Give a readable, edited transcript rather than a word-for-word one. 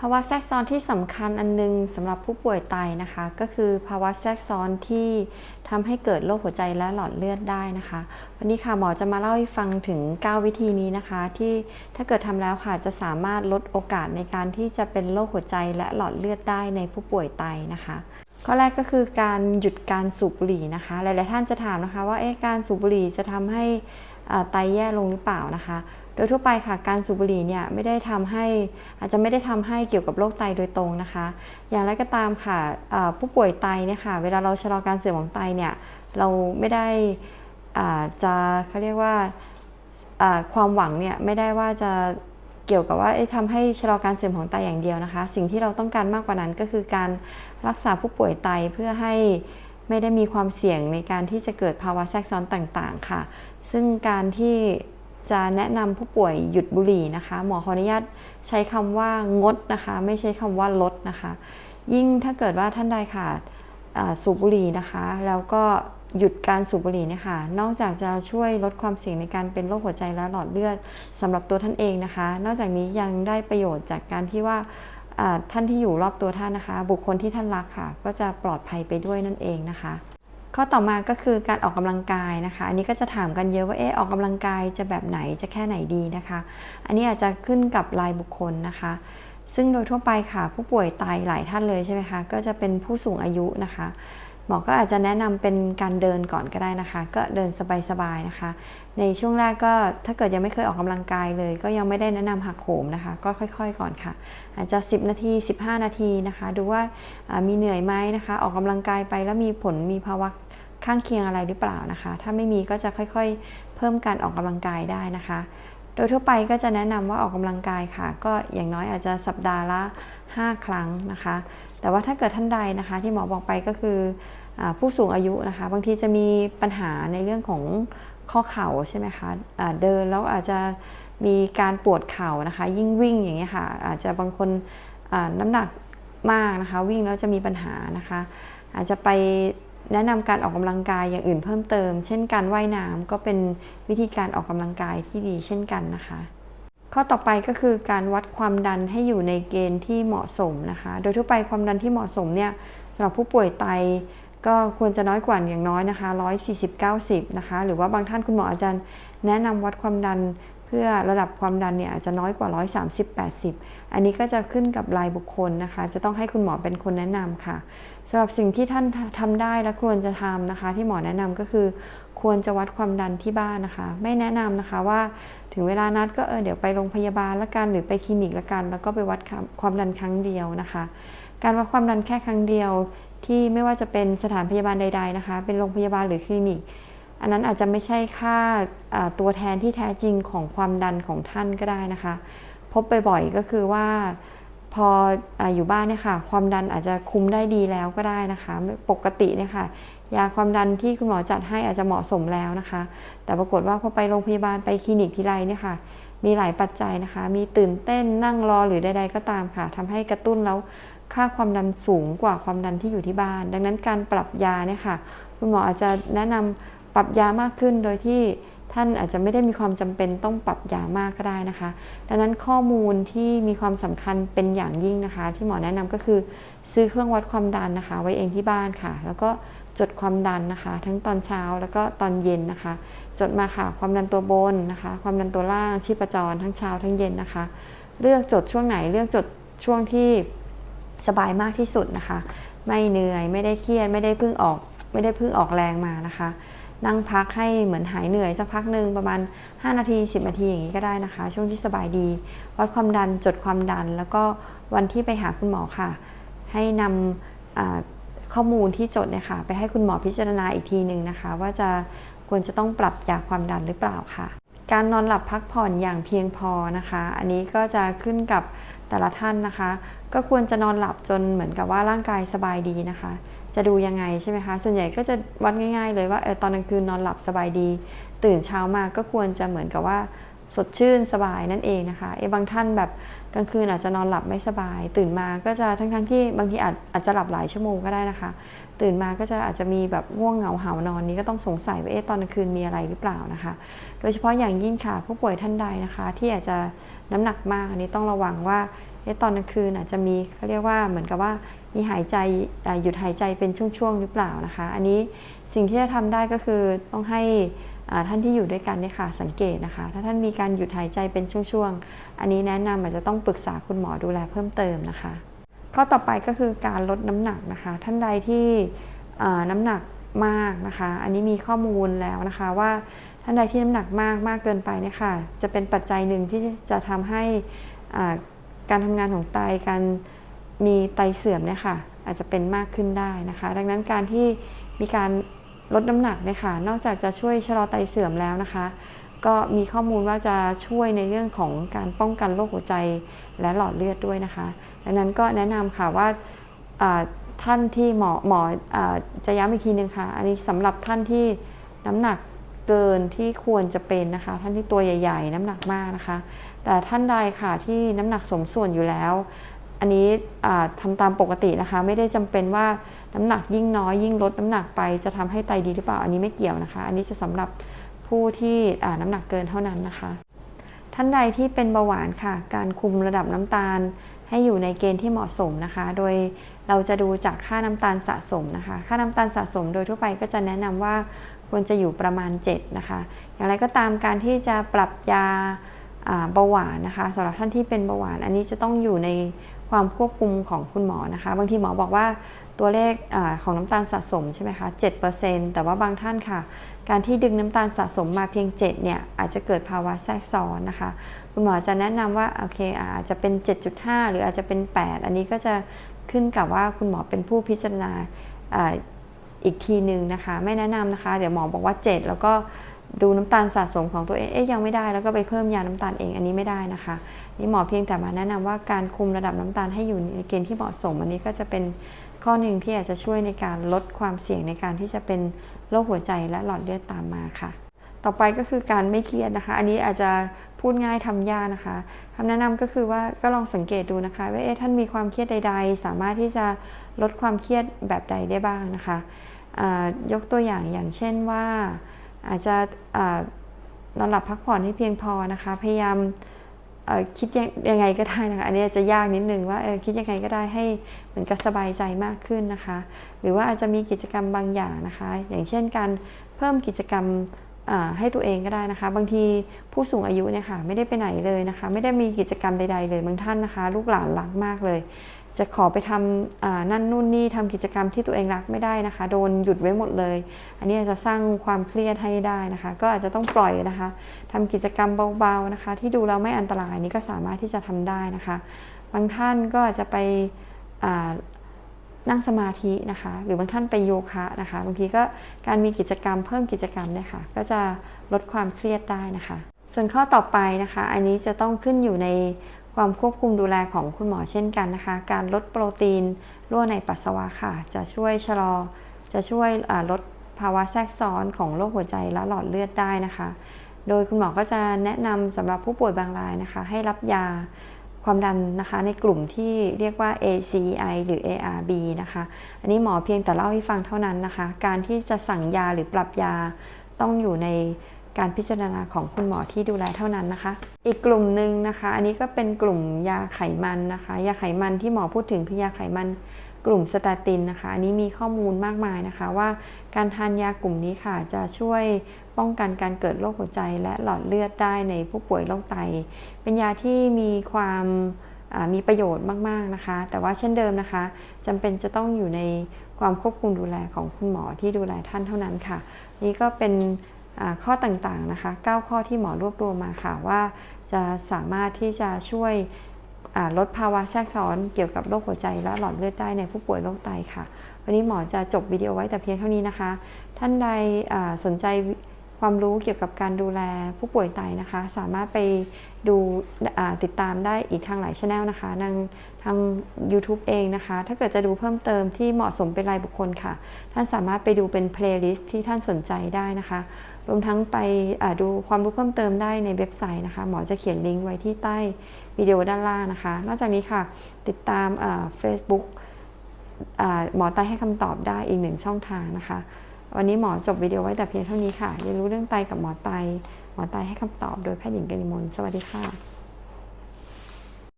ภาวะแทรกซ้อนที่สำคัญอันนึงสำหรับผู้ป่วยไตนะคะก็คือภาวะแทรกซ้อนที่ทำให้เกิดโรคหัวใจและหลอดเลือดได้นะคะวันนี้ค่ะหมอจะมาเล่าให้ฟังถึง9วิธีนี้นะคะที่ถ้าเกิดทำแล้วค่ะจะสามารถลดโอกาสในการที่จะเป็นโรคหัวใจและหลอดเลือดได้ในผู้ป่วยไตนะคะข้อแรกก็คือการหยุดการสูบบุหรี่นะคะหลายๆท่านจะถามนะคะว่าการสูบบุหรี่จะทำให้ไตแย่ลงหรือเปล่านะคะโดยทั่วไปค่ะการสูบบุหรี่เนี่ยอาจจะไม่ได้ทำให้เกี่ยวกับโรคไตโดยตรงนะคะอย่างไรก็ตามค่ะผู้ป่วยไตเนี่ยค่ะเวลาเราชะลอการเสื่อมของไตเนี่ยเราไม่ได้เขาเรียกว่าความหวังเนี่ยไม่ได้ว่าจะเกี่ยวกับว่าทำให้ชะลอการเสื่อมของไตอย่างเดียวนะคะสิ่งที่เราต้องการมากกว่านั้นก็คือการรักษาผู้ป่วยไตเพื่อให้ไม่ได้มีความเสี่ยงในการที่จะเกิดภาวะแทรกซ้อนต่างๆค่ะซึ่งการที่จะแนะนำผู้ป่วยหยุดบุหรี่นะคะหมอขออนุญาตใช้คำว่างดนะคะไม่ใช่คำว่าลดนะคะยิ่งถ้าเกิดว่าท่านใดค่ะสูบบุหรี่นะคะแล้วก็หยุดการสูบบุหรี่เนี่ยค่ะนอกจากจะช่วยลดความเสี่ยงในการเป็นโรคหัวใจและหลอดเลือดสำหรับตัวท่านเองนะคะนอกจากนี้ยังได้ประโยชน์จากการที่ว่าท่านที่อยู่รอบตัวท่านนะคะบุคคลที่ท่านรักค่ะก็จะปลอดภัยไปด้วยนั่นเองนะคะข้อต่อมาก็คือการออกกำลังกายนะคะอันนี้ก็จะถามกันเยอะว่าออกกำลังกายจะแบบไหนจะแค่ไหนดีนะคะอันนี้อาจจะขึ้นกับรายบุคคลนะคะซึ่งโดยทั่วไปค่ะผู้ป่วยไตหลายท่านเลยใช่ไหมคะก็จะเป็นผู้สูงอายุนะคะหมอก็อาจจะแนะนำเป็นการเดินก่อนก็ได้นะคะก็เดินสบายๆนะคะในช่วงแรกก็ถ้าเกิดยังไม่เคยออกกำลังกายเลยก็ยังไม่ได้แนะนำหักโหมนะคะก็ค่อยๆก่อนค่ะอาจจะ10นาที15นาทีนะคะดูว่ามีเหนื่อยไหมนะคะออกกำลังกายไปแล้วมีภาวะข้างเคียงอะไรหรือเปล่านะคะถ้าไม่มีก็จะค่อยๆเพิ่มการออกกำลังกายได้นะคะโดยทั่วไปก็จะแนะนำว่าออกกำลังกายค่ะก็อย่างน้อยอาจจะสัปดาห์ละ5ครั้งนะคะแต่ว่าถ้าเกิดท่านใดนะคะที่หมอบอกไปก็คือผู้สูงอายุนะคะบางทีจะมีปัญหาในเรื่องของข้อเข่าใช่ไหมคะเดินแล้วอาจจะมีการปวดเข่านะคะยิ่งวิ่งอย่างเงี้ยค่ะอาจจะบางคนน้ำหนักมากนะคะวิ่งแล้วจะมีปัญหานะคะอาจจะไปแนะนำการออกกำลังกายอย่างอื่นเพิ่มเติมเช่นการว่ายน้ำก็เป็นวิธีการออกกำลังกายที่ดีเช่นกันนะคะข้อต่อไปก็คือการวัดความดันให้อยู่ในเกณฑ์ที่เหมาะสมนะคะโดยทั่วไปความดันที่เหมาะสมเนี่ยสำหรับผู้ป่วยไตก็ควรจะน้อยกว่าอย่างน้อยนะคะ140/90นะคะหรือว่าบางท่านคุณหมออาจารย์แนะนำวัดความดันเพื่อระดับความดันเนี่ยอาจจะน้อยกว่า130/80อันนี้ก็จะขึ้นกับรายบุคคลนะคะจะต้องให้คุณหมอเป็นคนแนะนำค่ะสำหรับสิ่งที่ท่านทำได้และควรจะทำนะคะที่หมอแนะนำก็คือควรจะวัดความดันที่บ้านนะคะไม่แนะนำนะคะว่าถึงเวลานัดก็เดี๋ยวไปโรงพยาบาลละกันหรือไปคลินิกละกันแล้วก็ไปวัดความดันครั้งเดียวนะคะการวัดความดันแค่ครั้งเดียวที่ไม่ว่าจะเป็นสถานพยาบาลใดๆนะคะเป็นโรงพยาบาลหรือคลินิกอันนั้นอาจจะไม่ใช่ค่าตัวแทนที่แท้จริงของความดันของท่านก็ได้นะคะพบบ่อยๆก็คือว่าพออยู่บ้านเนี่ยค่ะความดันอาจจะคุมได้ดีแล้วก็ได้นะคะปกติเนี่ยค่ะยาความดันที่คุณหมอจัดให้อาจจะเหมาะสมแล้วนะคะแต่ปรากฏว่าพอไปโรงพยาบาลไปคลินิกทีไรเนี่ยค่ะมีหลายปัจจัยนะคะมีตื่นเต้นนั่งรอหรือใดๆก็ตามค่ะทำให้กระตุ้นแล้วค่าความดันสูงกว่าความดันที่อยู่ที่บ้านดังนั้นการปรับยาเนี่ยค่ะคุณหมออาจจะแนะนำปรับยามากขึ้นโดยที่ท่านอาจจะไม่ได้มีความจำเป็นต้องปรับยามากก็ได้นะคะดังนั้นข้อมูลที่มีความสำคัญเป็นอย่างยิ่งนะคะที่หมอแนะนำก็คือซื้อเครื่องวัดความดันนะคะไว้เองที่บ้านค่ะแล้วก็จดความดันนะคะทั้งตอนเช้าแล้วก็ตอนเย็นนะคะจดมาค่ะความดันตัวบนนะคะความดันตัวล่างชีพจรทั้งเช้าทั้งเย็นนะคะเลือกจดช่วงไหนเลือกจดช่วงที่สบายมากที่สุดนะคะไม่เหนื่อยไม่ได้เครียดไม่ได้เพิ่งออกแรงมานะคะนั่งพักให้เหมือนหายเหนื่อยสักพักหนึ่งประมาณ5นาที10นาทีอย่างนี้ก็ได้นะคะช่วงที่สบายดีวัดความดันจดความดันแล้วก็วันที่ไปหาคุณหมอค่ะให้นำข้อมูลที่จดเนี่ยค่ะไปให้คุณหมอพิจารณาอีกทีหนึ่งนะคะว่าควรจะต้องปรับยาความดันหรือเปล่าค่ะการนอนหลับพักผ่อนอย่างเพียงพอนะคะอันนี้ก็จะขึ้นกับแต่ละท่านนะคะก็ควรจะนอนหลับจนเหมือนกับว่าร่างกายสบายดีนะคะจะดูยังไงใช่ไหมคะส่วนใหญ่ก็จะวัดง่ายๆเลยว่าตอนกลางคืนนอนหลับสบายดีตื่นเช้ามาก็ควรจะเหมือนกับว่าสดชื่นสบายนั่นเองนะคะบางท่านแบบกลางคืนอาจจะนอนหลับไม่สบายตื่นมาก็จะทั้งที่บางทีอาจจะหลับหลายชั่วโมงก็ได้นะคะตื่นมาก็จะอาจจะมีแบบง่วงเหงาหาวนอนนี้ก็ต้องสงสัยว่าตอนกลางคืนมีอะไรหรือเปล่านะคะโดยเฉพาะอย่างยิ่งค่ะผู้ป่วยท่านใดนะคะที่อาจจะน้ำหนักมากอันนี้ต้องระวังว่า ตอนกลางคืนอาจจะมีเขาเรียกว่าเหมือนกับว่ามีหายใจหยุดหายใจเป็นช่วงๆหรือเปล่านะคะอันนี้สิ่งที่จะทำได้ก็คือต้องให้ท่านที่อยู่ด้วยกันเนี่ยค่ะสังเกตนะคะถ้าท่านมีการหยุดหายใจเป็นช่วงๆอันนี้แนะนำอาจจะต้องปรึกษาคุณหมอดูแลเพิ่มเติมนะคะข้อต่อไปก็คือการลดน้ำหนักนะคะท่านใดที่น้ำหนักมากนะคะอันนี้มีข้อมูลแล้วนะคะว่าท่านใดที่น้ำหนักมากเกินไปเนี่ยค่ะจะเป็นปัจจัยหนึ่งที่จะทำให้การทำงานของไตการมีไตเสื่อมเนี่ยค่ะอาจจะเป็นมากขึ้นได้นะคะดังนั้นการที่มีการลดน้ำหนักเนี่ยค่ะนอกจากจะช่วยชะลอไตเสื่อมแล้วนะคะก็มีข้อมูลว่าจะช่วยในเรื่องของการป้องกันโรคหัวใจและหลอดเลือดด้วยนะคะดังนั้นก็แนะนำค่ะว่าท่านที่หมอจะย้ำอีกทีนึงค่ะอันนี้สำหรับท่านที่น้ำหนักเกินที่ควรจะเป็นนะคะท่านที่ตัวใหญ่ๆน้ำหนักมากนะคะแต่ท่านใดค่ะที่น้ำหนักสมส่วนอยู่แล้วอันนี้ทำตามปกตินะคะไม่ได้จำเป็นว่าน้ำหนักยิ่งน้อยยิ่งลดน้ำหนักไปจะทำให้ไตดีหรือเปล่าอันนี้ไม่เกี่ยวนะคะอันนี้จะสำหรับผู้ที่น้ำหนักเกินเท่านั้นนะคะท่านใดที่เป็นเบาหวานค่ะการคุมระดับน้ำตาลให้อยู่ในเกณฑ์ที่เหมาะสมนะคะโดยเราจะดูจากค่าน้ำตาลสะสมนะคะค่าน้ำตาลสะสมโดยทั่วไปก็จะแนะนำว่าควรจะอยู่ประมาณ7นะคะอย่างไรก็ตามการที่จะปรับยาเบาหวานนะคะสำหรับท่านที่เป็นเบาหวานอันนี้จะต้องอยู่ในความควบคุมของคุณหมอนะคะบางทีหมอบอกว่าตัวเลขของน้ำตาลสะสมใช่ไหมคะ 7% แต่ว่าบางท่านค่ะการที่ดึงน้ำตาลสะสมมาเพียง7เนี่ยอาจจะเกิดภาวะแทรกซ้อนนะคะคุณหมอจะแนะนำว่าโอเคอาจจะเป็น 7.5 หรืออาจจะเป็น 8อันนี้ก็จะขึ้นกับว่าคุณหมอเป็นผู้พิจารณาอีกทีหนึ่งนะคะไม่แนะนำนะคะเดี๋ยวหมอบอกว่า7แล้วก็ดูน้ำตาลสะสมของตัวเองยังไม่ได้แล้วก็ไปเพิ่มยาน้ำตาลเองอันนี้ไม่ได้นะคะนี่หมอเพียงแต่มาแนะนำว่าการคุมระดับน้ำตาลให้อยู่ในเกณฑ์ที่เหมาะสมอันนี้ก็จะเป็นข้อหนึ่งที่อาจจะช่วยในการลดความเสี่ยงในการที่จะเป็นโรคหัวใจและหลอดเลือดตามมาค่ะต่อไปก็คือการไม่เครียดนะคะอันนี้อาจจะพูดง่ายทำยากนะคะคำแนะนำก็คือว่าก็ลองสังเกตดูนะคะว่าท่านมีความเครียดใดๆสามารถที่จะลดความเครียดแบบใดได้บ้างนะคะยกตัวอย่างเช่นว่าอาจจะนอนหลับพักผ่อนให้เพียงพอนะคะพยายามคิดยังไงก็ได้นะคะอันนี้จะยากนิดนึงว่าคิดยังไงก็ได้ให้เหมือนกับสบายใจมากขึ้นนะคะหรือว่าอาจจะมีกิจกรรมบางอย่างนะคะอย่างเช่นการเพิ่มกิจกรรมให้ตัวเองก็ได้นะคะบางทีผู้สูงอายุเนี่ยค่ะไม่ได้ไปไหนเลยนะคะไม่ได้มีกิจกรรมใดๆเลยบางท่านนะคะลูกหลานรักมากเลยจะขอไปทำนั่นนู่นนี่ทำกิจกรรมที่ตัวเองรักไม่ได้นะคะโดนหยุดไว้หมดเลยอันนี้จะสร้างความเครียดให้ได้นะคะก็อาจจะต้องปล่อยนะคะทำกิจกรรมเบาๆนะคะที่ดูแล้วไม่อันตรายนี้ก็สามารถที่จะทำได้นะคะบางท่านก็อาจจะไปนั่งสมาธินะคะหรือบางท่านไปโยคะนะคะบางทีก็การมีกิจกรรมเพิ่มกิจกรรมเนี่ยค่ะก็จะลดความเครียดได้นะคะส่วนข้อต่อไปนะคะอันนี้จะต้องขึ้นอยู่ในความควบคุมดูแลของคุณหมอเช่นกันนะคะการลดโปรตีนรั่วในปัสสาวะค่ะจะช่วยชะลอจะช่วยลดภาวะแทรกซ้อนของโรคหัวใจและหลอดเลือดได้นะคะโดยคุณหมอก็จะแนะนำสำหรับผู้ป่วยบางรายนะคะให้รับยาความดันนะคะในกลุ่มที่เรียกว่า ACEI หรือ ARB นะคะอันนี้หมอเพียงแต่เล่าให้ฟังเท่านั้นนะคะการที่จะสั่งยาหรือปรับยาต้องอยู่ในการพิจารณาของคุณหมอที่ดูแลเท่านั้นนะคะอีกกลุ่มหนึ่งนะคะอันนี้ก็เป็นกลุ่มยาไขมันนะคะยาไขมันที่หมอพูดถึงคือยาไขมันกลุ่มสเตตินนะคะอันนี้มีข้อมูลมากมายนะคะว่าการทานยากลุ่มนี้ค่ะจะช่วยป้องกันการเกิดโรคหัวใจและหลอดเลือดได้ในผู้ป่วยโรคไตเป็นยาที่มีความมีประโยชน์มากๆนะคะแต่ว่าเช่นเดิมนะคะจำเป็นจะต้องอยู่ในความควบคุมดูแลของคุณหมอที่ดูแลท่านเท่านั้นค่ะนี่ก็เป็นข้อต่างๆนะคะ9ข้อที่หมอรวบรวมมาค่ะว่าจะสามารถที่จะช่วยลดภาวะแทรกซ้อนเกี่ยวกับโรคหัวใจและหลอดเลือดได้ในผู้ป่วยโรคไตค่ะวันนี้หมอจะจบวิดีโอไว้แต่เพียงเท่านี้นะคะท่านใดสนใจความรู้เกี่ยวกับการดูแลผู้ป่วยไตนะคะสามารถไปดูติดตามได้อีกทางหลายช่องนะคะทาง YouTube เองนะคะถ้าเกิดจะดูเพิ่มเติมที่เหมาะสมเป็นรายบุคคลค่ะท่านสามารถไปดูเป็น playlist ที่ท่านสนใจได้นะคะรวมทั้งไปดูความรู้เพิ่มเติมได้ในเว็บไซต์นะคะหมอจะเขียนลิงก์ไว้ที่ใต้วิดีโอด้านล่างนะคะนอกจากนี้ค่ะติดตามFacebook หมอไตให้คำตอบได้อีก1ช่องทางนะคะวันนี้หมอจบวิดีโอไว้แต่เพียงเท่านี้ค่ะเรียนรู้เรื่องไตกับหมอไตให้คำตอบโดยแพทย์หญิงกนิมลสวัสดีค่ะ